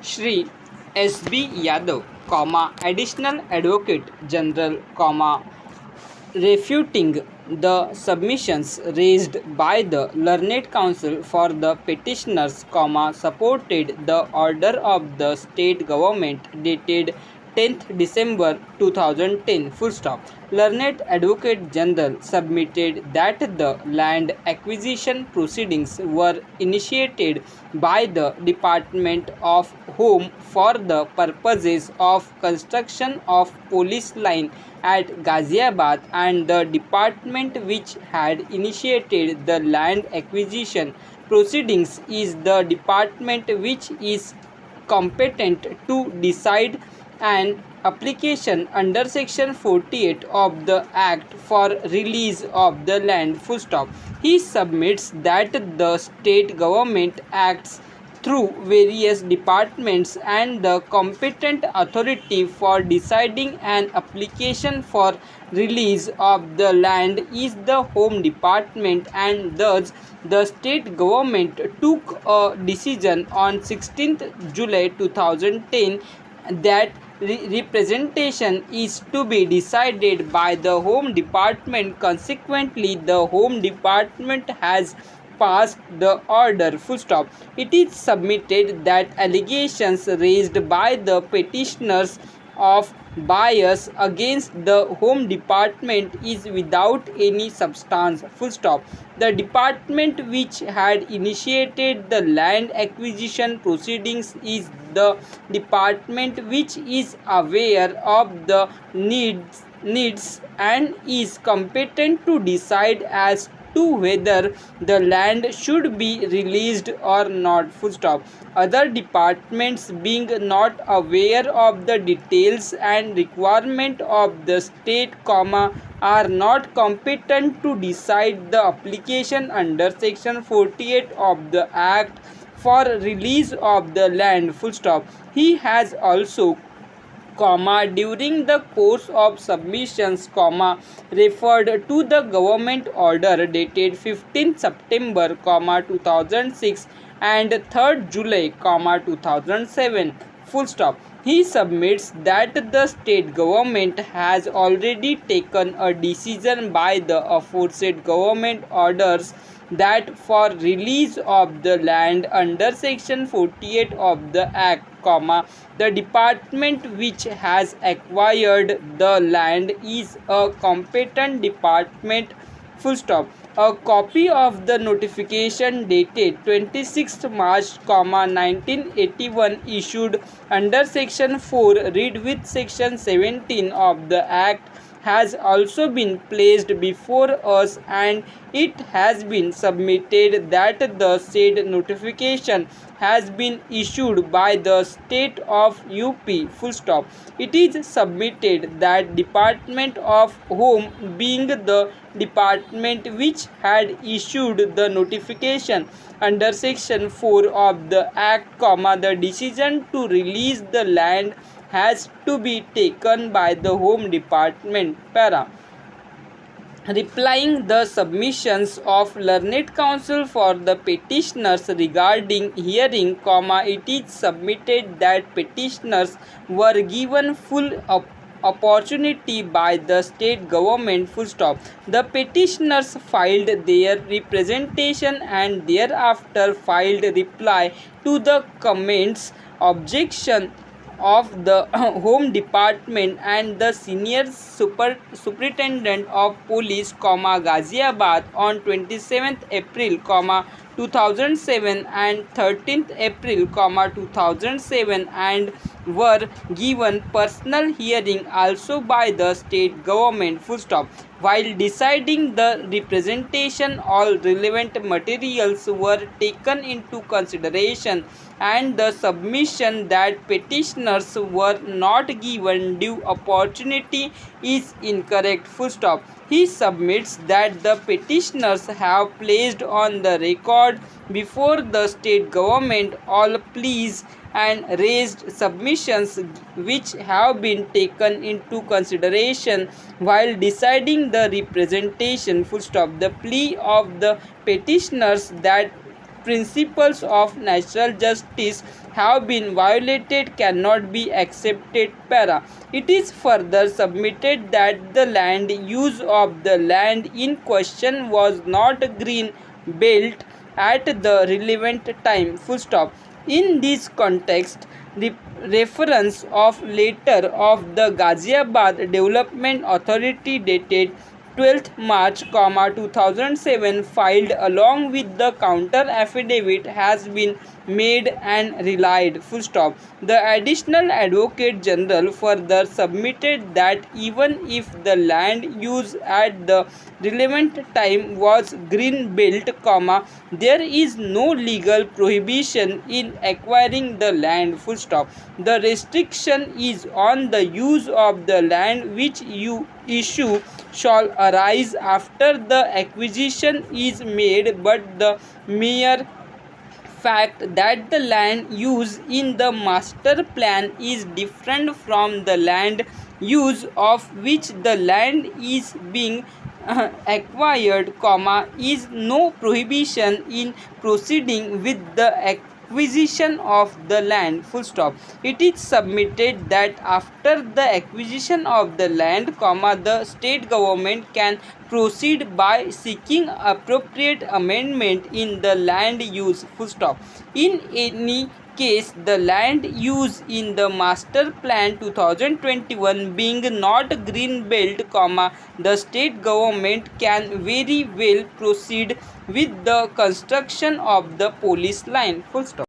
Shri S.B. Yadav, Additional Advocate General, refuting the submissions raised by the Learned Counsel for the petitioners, supported the order of the state government dated 10th December 2010. Full stop. Learned Advocate General submitted that the land acquisition proceedings were initiated by the Department of Home for the purposes of construction of police line at Ghaziabad, and the department which had initiated the land acquisition proceedings is the department which is competent to decide an application under section 48 of the act for release of the land. Full stop. He submits that the state government acts through various departments, and the competent authority for deciding an application for release of the land is the Home Department, and thus the state government took a decision on 16th July 2010 that representation is to be decided by the Home Department. Consequently, the Home Department has passed the order. Full stop. It is submitted that allegations raised by the petitioners of bias against the Home Department is without any substance. Full stop. The department which had initiated the land acquisition proceedings is the department which is aware of the needs and is competent to decide as to whether the land should be released or not. Full stop. Other departments being not aware of the details and requirement of the state, are not competent to decide the application under section 48 of the act for release of the land. Full stop. He has also, during the course of submissions, referred to the government order dated 15 September, 2006 and 3rd July, 2007. Full stop. He submits that the state government has already taken a decision by the aforesaid government orders that for release of the land under section 48 of the act, the department which has acquired the land is a competent department. Full stop. A copy of the notification dated 26th March, 1981 issued under section 4 read with section 17 of the act has also been placed before us, and it has been submitted that the said notification has been issued by the state of UP. Full stop. It is submitted that Department of Home, being the department which had issued the notification under section 4 of the act, the decision to release the land has to be taken by the Home Department. Replying the submissions of Learned Counsel for the petitioners regarding hearing, it is submitted that petitioners were given full opportunity by the state government. Full stop. The petitioners filed their representation and thereafter filed reply to the comments, objection of the Home Department and the Senior Superintendent of Police, Ghaziabad on 27th April, 2007 and 13th April, 2007, and were given personal hearing also by the state government. Full stop. While deciding the representation, all relevant materials were taken into consideration, and the submission that petitioners were not given due opportunity is incorrect. Full stop. He submits that the petitioners have placed on the record before the state government all pleas and raised submissions which have been taken into consideration while deciding the representation. Full stop. The plea of the petitioners that principles of natural justice have been violated cannot be accepted. Para. It is further submitted that the land use of the land in question was not green belt at the relevant time. Full stop. In this context, the reference of letter of the Ghaziabad Development Authority dated 12th March, 2007 filed along with the counter affidavit has been made and relied. Full stop. The additional Advocate General further submitted that even if the land use at the relevant time was green belt, there is no legal prohibition in acquiring the land. Full stop. The restriction is on the use of the land which you issue shall arise after the acquisition is made, but the mere fact that the land use in the master plan is different from the land use of which the land is being acquired, is no prohibition in proceeding with the acquisition of the land. Full stop. It is submitted that after the acquisition of the land, the state government can proceed by seeking appropriate amendment in the land use. Full stop. In any case, the land use in the master plan 2021 being not green belt, the state government can very well proceed with the construction of the police line. Full stop.